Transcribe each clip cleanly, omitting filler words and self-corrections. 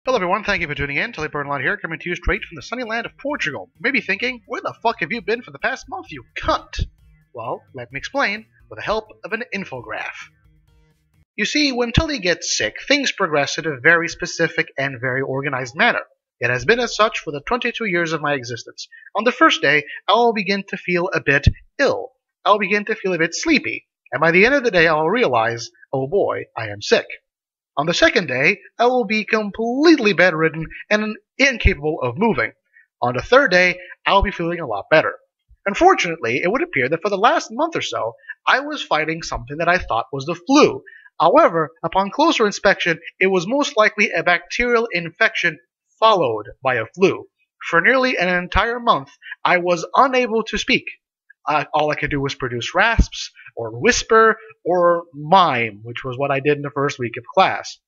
Hello everyone, thank you for tuning in. Tully Burnalot here, coming to you straight from the sunny land of Portugal. You may be thinking, where the fuck have you been for the past month, you cunt? Well, let me explain, with the help of an infograph. You see, when Tully gets sick, things progress in a very specific and very organized manner. It has been as such for the 22 years of my existence. On the first day, I will begin to feel a bit ill. I will begin to feel a bit sleepy. And by the end of the day, I will realize, oh boy, I am sick. On the second day, I will be completely bedridden and incapable of moving. On the third day, I will be feeling a lot better. Unfortunately, it would appear that for the last month or so, I was fighting something that I thought was the flu. However, upon closer inspection, it was most likely a bacterial infection followed by a flu. For nearly an entire month, I was unable to speak. All I could do was produce rasps, or whisper, or mime, which was what I did in the first week of class.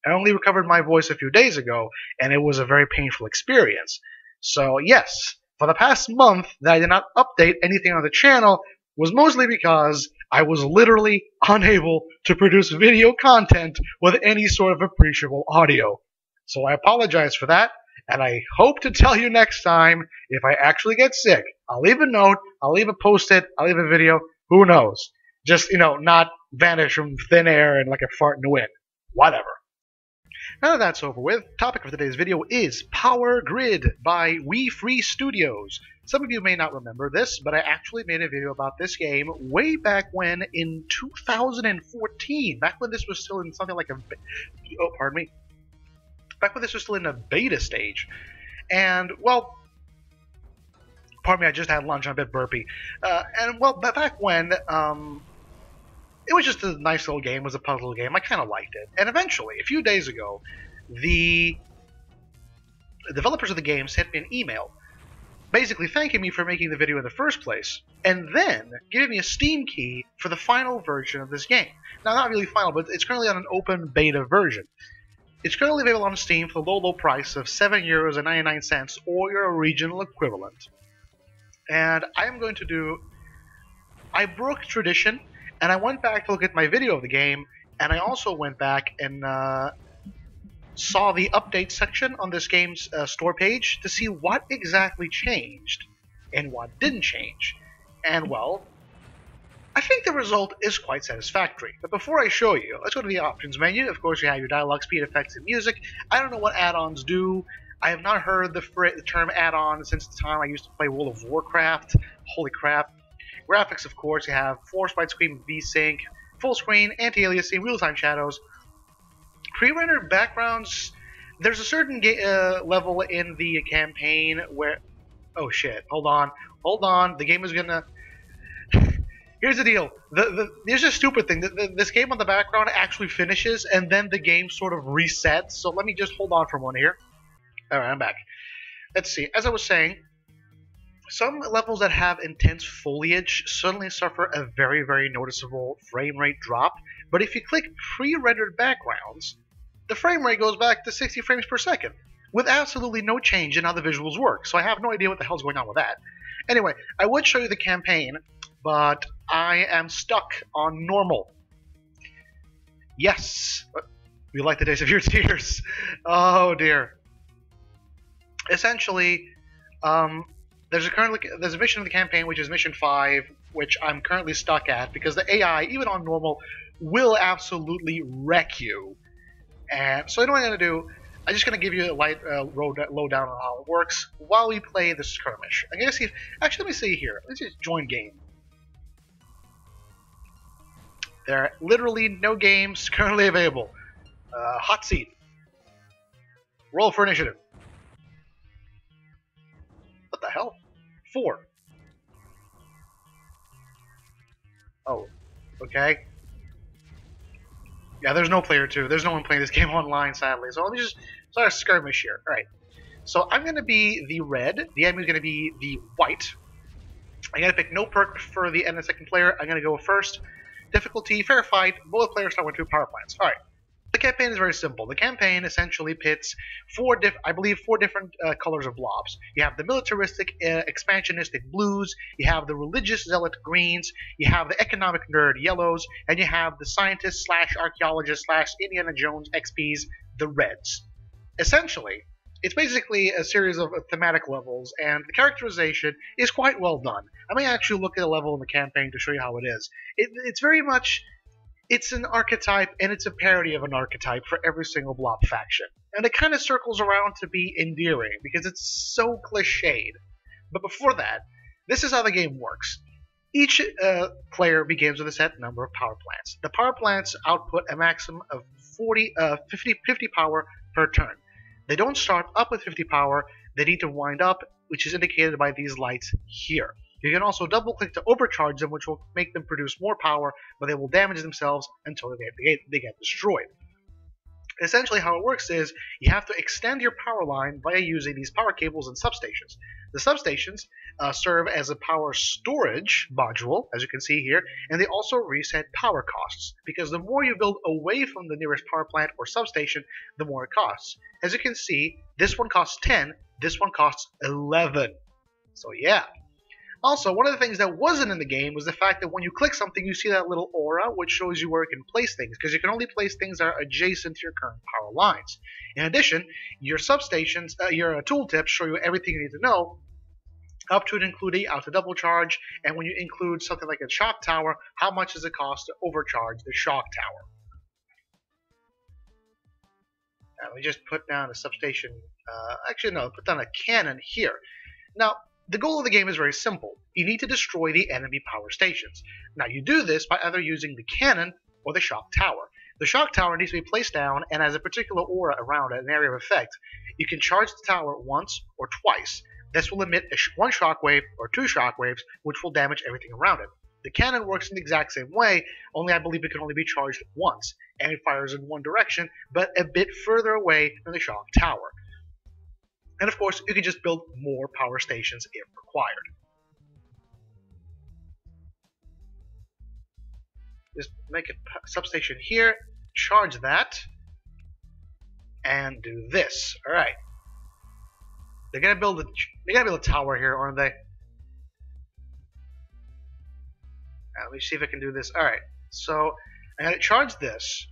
I only recovered my voice a few days ago, and it was a very painful experience. So yes, for the past month that I did not update anything on the channel was mostly because I was literally unable to produce video content with any sort of appreciable audio. So I apologize for that, and I hope to tell you next time if I actually get sick. I'll leave a note, I'll leave a post-it, I'll leave a video, who knows. Just, not vanish from thin air and like a fart in the wind. Whatever. Now that that's over with, topic of today's video is Powargrid by We Free Studios. Some of you may not remember this, but I actually made a video about this game way back when in 2014. Back when this was still in something like a... Oh, pardon me. Back when this was still in a beta stage. And, well... Pardon me, I just had lunch, I'm a bit burpy. Back when, it was just a nice little game, it was a puzzle game, I kind of liked it. And eventually, a few days ago, the developers of the game sent me an email, basically thanking me for making the video in the first place, and then giving me a Steam key for the final version of this game. Now, not really final, but it's currently on an open beta version. It's currently available on Steam for the low price of €7.99, or your regional equivalent. And I'm going to do... I broke tradition, and I went back to look at my video of the game, and I also went back and saw the update section on this game's store page to see what exactly changed and what didn't change. And, well, I think the result is quite satisfactory. But before I show you, let's go to the options menu. Of course, you have your dialogue, speed, effects, and music. I don't know what add-ons do. I have not heard the term add-on since the time I used to play World of Warcraft. Holy crap. Graphics, of course, you have Force Widescreen VSync, full screen, anti-aliasing, real-time shadows. Pre-rendered backgrounds, there's a certain level in the campaign where... Oh shit, hold on, the game is gonna... Here's the deal, there's a stupid thing, this game on the background actually finishes, and then the game sort of resets, so let me just hold on for a moment here. Alright, I'm back. Let's see. As I was saying, some levels that have intense foliage suddenly suffer a very, very noticeable frame rate drop. But if you click pre-rendered backgrounds, the frame rate goes back to 60 frames per second, with absolutely no change in how the visuals work. So I have no idea what the hell's going on with that. Anyway, I would show you the campaign, but I am stuck on normal. Yes! We like the days of your tears. Oh dear. Essentially, there's a mission in the campaign, which is Mission 5, which I'm currently stuck at, because the AI, even on normal, will absolutely wreck you. And so what I'm going to do, I'm just going to give you a light lowdown on how it works while we play the skirmish. I'm going to see if... Actually, let me see here. Let's just join game. There are literally no games currently available. Hot seat. Roll for initiative. What the hell? 4. Oh, okay. Yeah, there's no player 2. There's no one playing this game online, sadly. So let me just start a skirmish here. Alright. So I'm going to be the red. The enemy's going to be the white. I'm going to pick no perk for the end of the second player. I'm going to go first. Difficulty, fair fight. Both players start with 2 power plants. Alright. The campaign is very simple. The campaign essentially pits four different colors of blobs. You have the militaristic, expansionistic blues, you have the religious zealot greens, you have the economic nerd yellows, and you have the scientist slash archaeologist slash Indiana Jones XPs, the reds. Essentially, it's basically a series of thematic levels, and the characterization is quite well done. I may actually look at a level in the campaign to show you how it is. It's very much, it's an archetype, and it's a parody of an archetype for every single Blob faction. And it kind of circles around to be endearing, because it's so cliched. But before that, this is how the game works. Each player begins with a set number of power plants. The power plants output a maximum of 50 power per turn. They don't start up with 50 power, they need to wind up, which is indicated by these lights here. You can also double click to overcharge them, which will make them produce more power, but they will damage themselves until they get destroyed. Essentially how it works is you have to extend your power line via using these power cables and substations. The substations serve as a power storage module, as you can see here, and they also reset power costs, because the more you build away from the nearest power plant or substation, the more it costs. As you can see, this one costs 10, this one costs 11. So yeah. Also, one of the things that wasn't in the game was the fact that when you click something, you see that little aura, which shows you where you can place things, because you can only place things that are adjacent to your current power lines. In addition, your substations, your tooltips show you everything you need to know, up to and including how to double charge, and when you include something like a shock tower, how much does it cost to overcharge the shock tower. Now, we just put down a substation, put down a cannon here. Now, the goal of the game is very simple. You need to destroy the enemy power stations. Now, you do this by either using the cannon or the shock tower. The shock tower needs to be placed down and has a particular aura around it, an area of effect. You can charge the tower once or twice. This will emit one shockwave or two shockwaves, which will damage everything around it. The cannon works in the exact same way, only I believe it can only be charged once, and it fires in one direction, but a bit further away than the shock tower. And of course, you can just build more power stations if required. Just make a substation here, charge that, and do this. Alright. They're gonna build a tower here, aren't they? Let me see if I can do this. Alright, so I'm gonna charge this,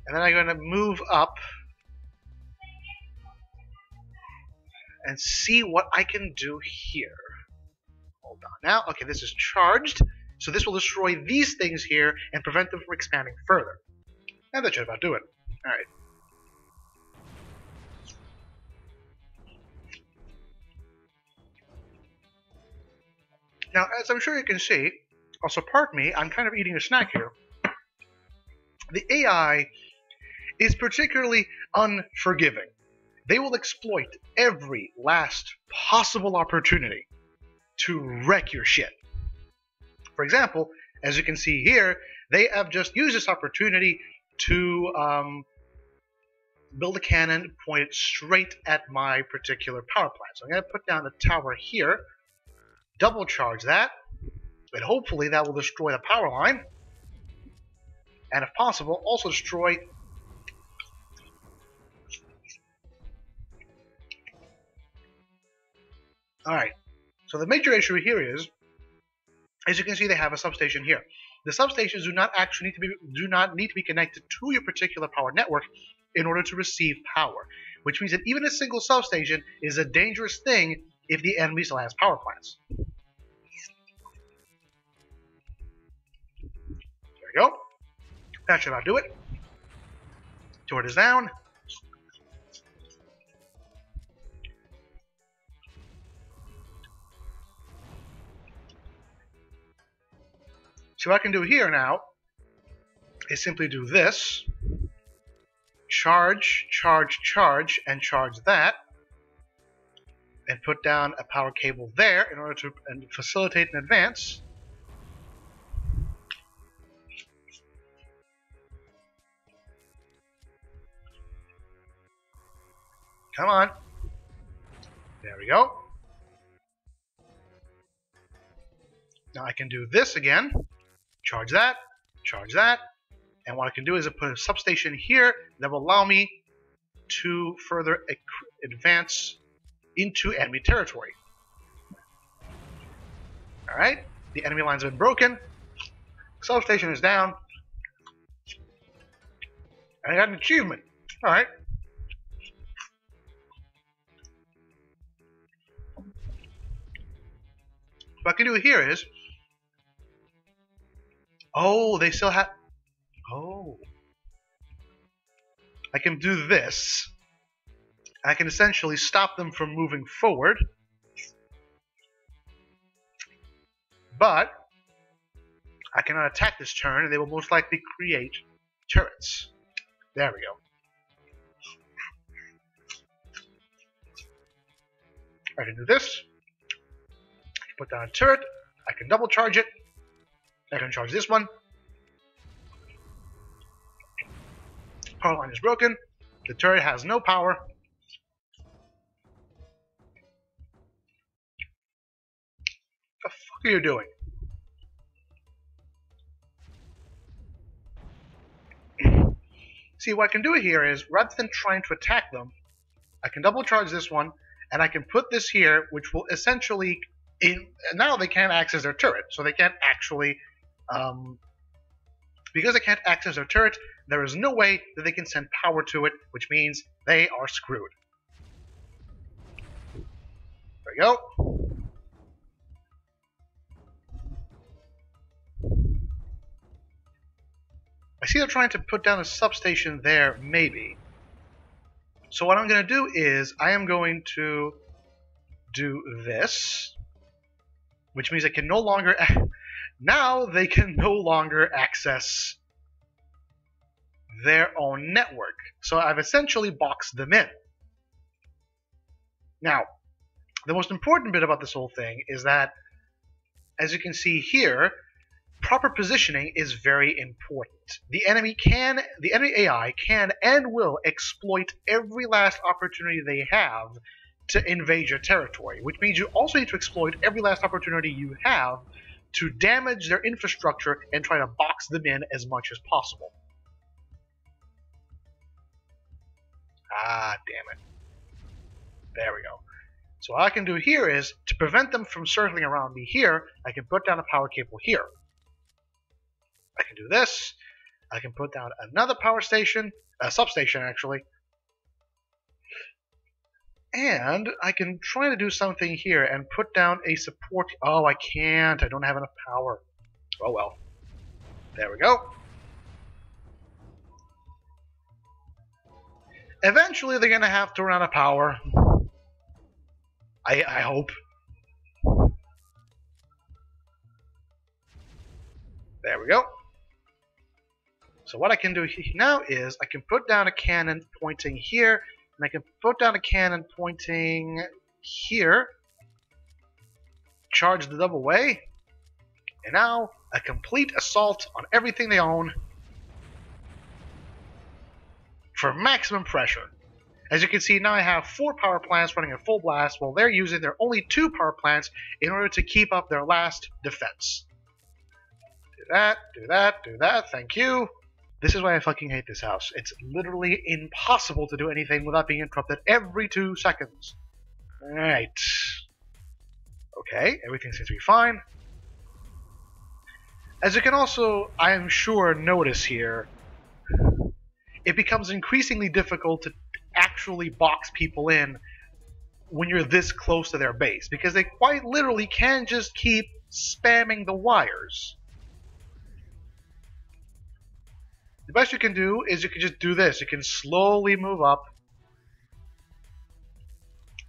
and then I'm gonna move up and see what I can do here. Hold on now. Okay, this is charged, so this will destroy these things here and prevent them from expanding further. And that should about do it. Alright. Now, as I'm sure you can see, also pardon me, I'm kind of eating a snack here. The AI is particularly unforgiving. They will exploit every last possible opportunity to wreck your shit. For example, as you can see here, they have just used this opportunity to build a cannon pointed straight at my particular power plant. So I'm going to put down a tower here, double charge that, and hopefully that will destroy the power line, and if possible, also destroy Alright, so the major issue here is, as you can see, they have a substation here. The substations do not need to be connected to your particular power network in order to receive power, which means that even a single substation is a dangerous thing if the enemy still has power plants. There we go. That should about do it. Turret is down. So what I can do here now is simply do this, charge, charge, charge, and charge that, and put down a power cable there in order to facilitate an advance. Come on. There we go. Now I can do this again. Charge that, and what I can do is I put a substation here that will allow me to further advance into enemy territory. Alright, the enemy lines have been broken, substation is down, and I got an achievement. Alright, What I can do here is... Oh, they still have... Oh. I can do this. I can essentially stop them from moving forward. But I cannot attack this turn, and they will most likely create turrets. There we go. I can do this. I can put down a turret. I can double charge it. I can charge this one. Power line is broken. The turret has no power. What the fuck are you doing? See, what I can do here is, rather than trying to attack them, I can double charge this one, and I can put this here, which will essentially... now they can't access their turret, so they can't actually... because they can't access their turret, there is no way that they can send power to it, which means they are screwed. There we go. I see they're trying to put down a substation there, maybe. So what I'm going to do is, I am going to do this, which means I can no longer... now they can no longer access their own network. So I've essentially boxed them in. Now, the most important bit about this whole thing is that, as you can see here, proper positioning is very important. The enemy AI can and will exploit every last opportunity they have to invade your territory, which means you also need to exploit every last opportunity you have to damage their infrastructure and try to box them in as much as possible. Ah, damn it. There we go. So what I can do here is, to prevent them from circling around me here, I can put down a power cable here. I can do this. I can put down another power station, a substation actually. And I can try to do something here and put down a support. Oh, I can't. I don't have enough power. Oh well. There we go. Eventually they're going to have to run out of power. I hope. There we go. So what I can do now is I can put down a cannon pointing here, and I can put down a cannon pointing here, charge the double way, and now a complete assault on everything they own for maximum pressure. As you can see, now I have 4 power plants running at full blast, while they're using their only 2 power plants in order to keep up their last defense. Do that, do that, do that, thank you. This is why I fucking hate this house. It's literally impossible to do anything without being interrupted every 2 seconds. Alright. Okay, everything seems to be fine. As you can also, I am sure, notice here, it becomes increasingly difficult to actually box people in when you're this close to their base, because they quite literally can just keep spamming the wires. The best you can do is you can just do this. You can slowly move up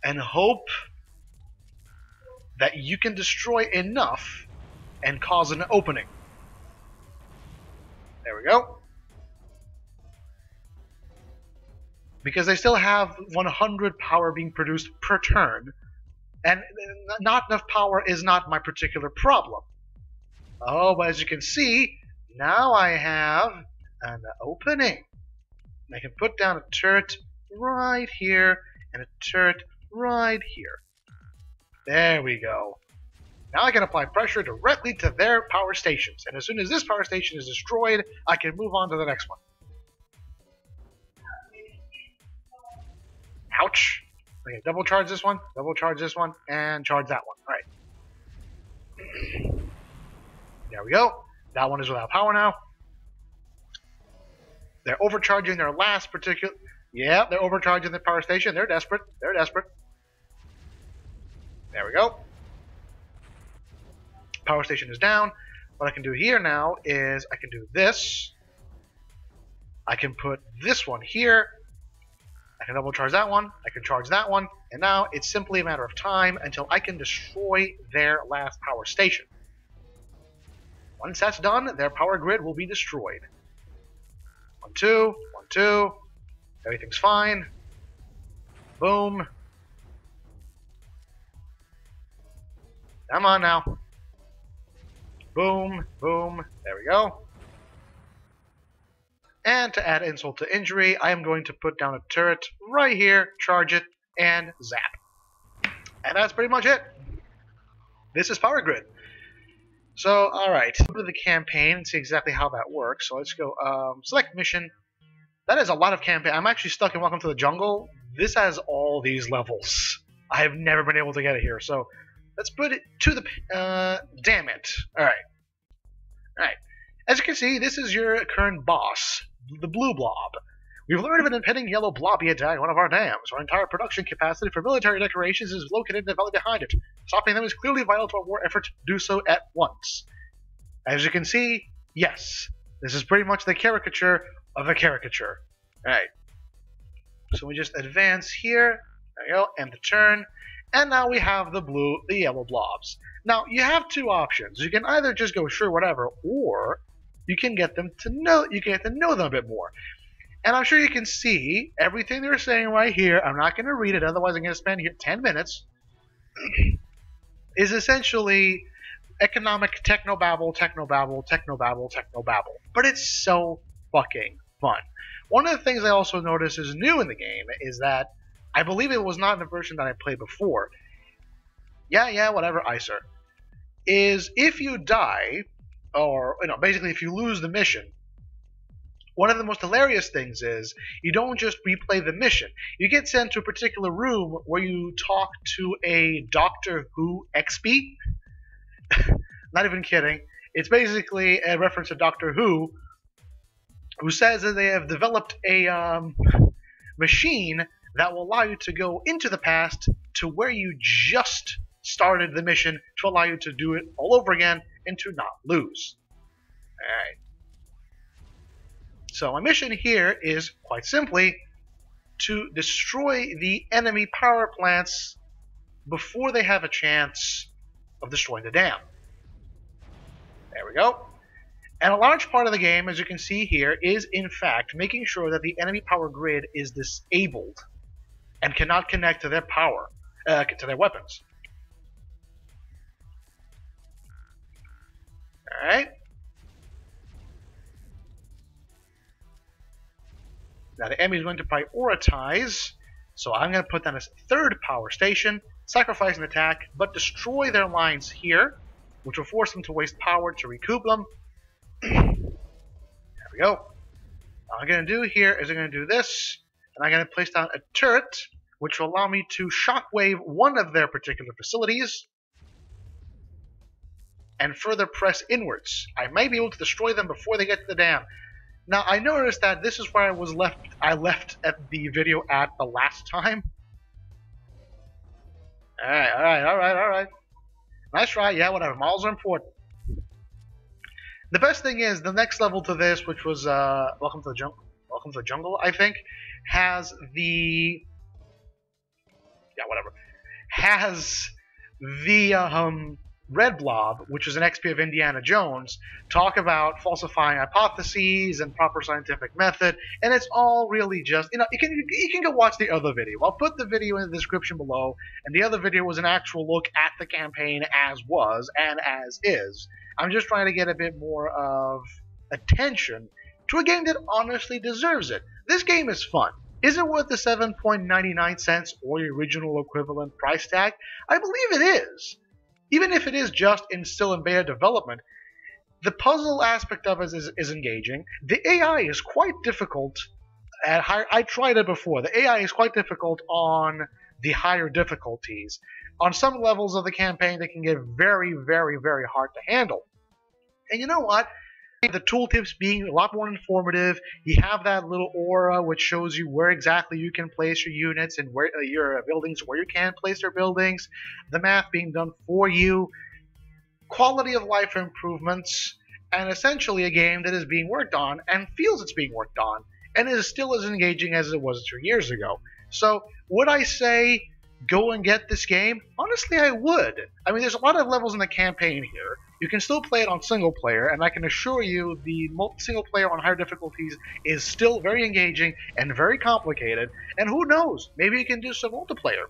and hope that you can destroy enough and cause an opening. There we go. Because they still have 100 power being produced per turn, and not enough power is not my particular problem. Oh, but as you can see, now I have an opening. I can put down a turret right here and a turret right here. There we go. Now I can apply pressure directly to their power stations, and as soon as this power station is destroyed, I can move on to the next one. Ouch. Okay, double charge this one, and charge that one. Alright. There we go. That one is without power now. They're overcharging their last particular... Yeah, they're overcharging the power station. They're desperate. They're desperate. There we go. power station is down. What I can do here now is I can do this. I can put this one here. I can double charge that one. I can charge that one. And now it's simply a matter of time until I can destroy their last power station. Once that's done, their power grid will be destroyed. 1, 2, 1, 2. Everything's fine. Boom. Come on now. Boom, boom. There we go. And to add insult to injury, I am going to put down a turret right here, charge it, and zap. And that's pretty much it. This is Powargrid. So, alright. Go to the campaign and see exactly how that works. So let's go, select mission. That is a lot of campaign. I'm actually stuck in Welcome to the Jungle. This has all these levels. I have never been able to get it here. So, let's put it to the, damn it. Alright. Alright. As you can see, this is your current boss, the Blue Blob. We've learned of an impending yellow blobby attack on one of our dams. Our entire production capacity for military decorations is located in the valley behind it. Stopping them is clearly vital to our war effort. Do so at once. As you can see, yes, this is pretty much the caricature of a caricature. Alright. So we just advance here. There you go, end the turn. And now we have the yellow blobs. Now, you have two options. You can either just go, sure, whatever, or you can get them to know them a bit more. And I'm sure you can see everything they're saying right here. I'm not going to read it, otherwise I'm going to spend here 10 minutes. Is essentially economic technobabble, technobabble, technobabble, technobabble. But it's so fucking fun. One of the things I also noticed is new in the game is that I believe it was not in the version that I played before. Yeah, whatever, ICER. Is if you die, or basically if you lose the mission, one of the most hilarious things is you don't just replay the mission. You get sent to a particular room where you talk to a Doctor Who XP. Not even kidding. It's basically a reference to Doctor Who says that they have developed a machine that will allow you to go into the past to where you just started the mission to allow you to do it all over again and to not lose. Alright. So my mission here is quite simply to destroy the enemy power plants before they have a chance of destroying the dam. There we go. And a large part of the game, as you can see here, is in fact making sure that the enemy power grid is disabled and cannot connect to their power, to their weapons. Alright. Now the enemy is going to prioritize, so I'm going to put down a third power station, sacrifice an attack, but destroy their lines here, which will force them to waste power to recoup them. There we go. All I'm going to do here is I'm going to do this, and I'm going to place down a turret, which will allow me to shockwave one of their particular facilities, and further press inwards. I may be able to destroy them before they get to the dam. Now, I noticed that this is where I left at the video at the last time. Alright. Nice try, yeah, whatever. Models are important. The best thing is, the next level to this, which was Welcome to the Jungle, I think, has the... yeah, whatever. Has the, Red Blob, which is an XP of Indiana Jones, talk about falsifying hypotheses and proper scientific method, and it's all really just, you can go watch the other video. I'll put the video in the description below, and the other video was an actual look at the campaign as was and as is. I'm just trying to get a bit more of attention to a game that honestly deserves it. This game is fun. Is it worth the 7.99 cents or the original equivalent price tag? I believe it is. Even if it is just still in beta development, the puzzle aspect of it is engaging. The AI is quite difficult. I tried it before. The AI is quite difficult on the higher difficulties. On some levels of the campaign, they can get very, very, very hard to handle. And you know what? The tooltips being a lot more informative. You have that little aura which shows you where exactly you can place your units and where your buildings, where you can place your buildings. The math being done for you. quality of life improvements, and essentially a game that is being worked on and feels it's being worked on and is still as engaging as it was 2 years ago. So would I say go and get this game? Honestly, I would. I mean, there's a lot of levels in the campaign here. You can still play it on single player, and I can assure you the single player on higher difficulties is still very engaging and very complicated, and who knows, maybe you can do some multiplayer.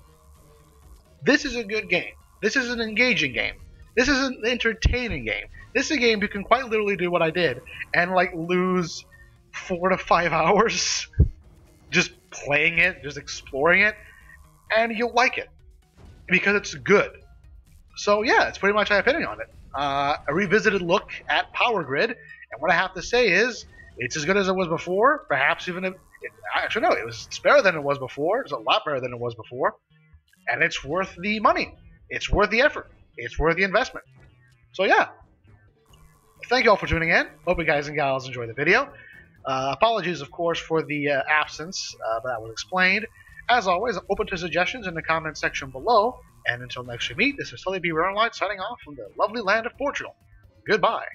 This is a good game. This is an engaging game. This is an entertaining game. This is a game you can quite literally do what I did and like lose 4 to 5 hours just playing it, just exploring it, and you'll like it because it's good. So yeah, that's pretty much my opinion on it. A revisited look at Powargrid, and what I have to say is it's as good as it was before. Perhaps even actually no, it's better than it was before. It's a lot better than it was before, and it's worth the money. It's worth the effort. It's worth the investment. So yeah, thank you all for tuning in. Hope you guys and gals enjoy the video. Apologies, of course, for the absence, but that was explained. As always, open to suggestions in the comment section below. And until next we meet, this is Tully Burnalot signing off from the lovely land of Portugal. Goodbye.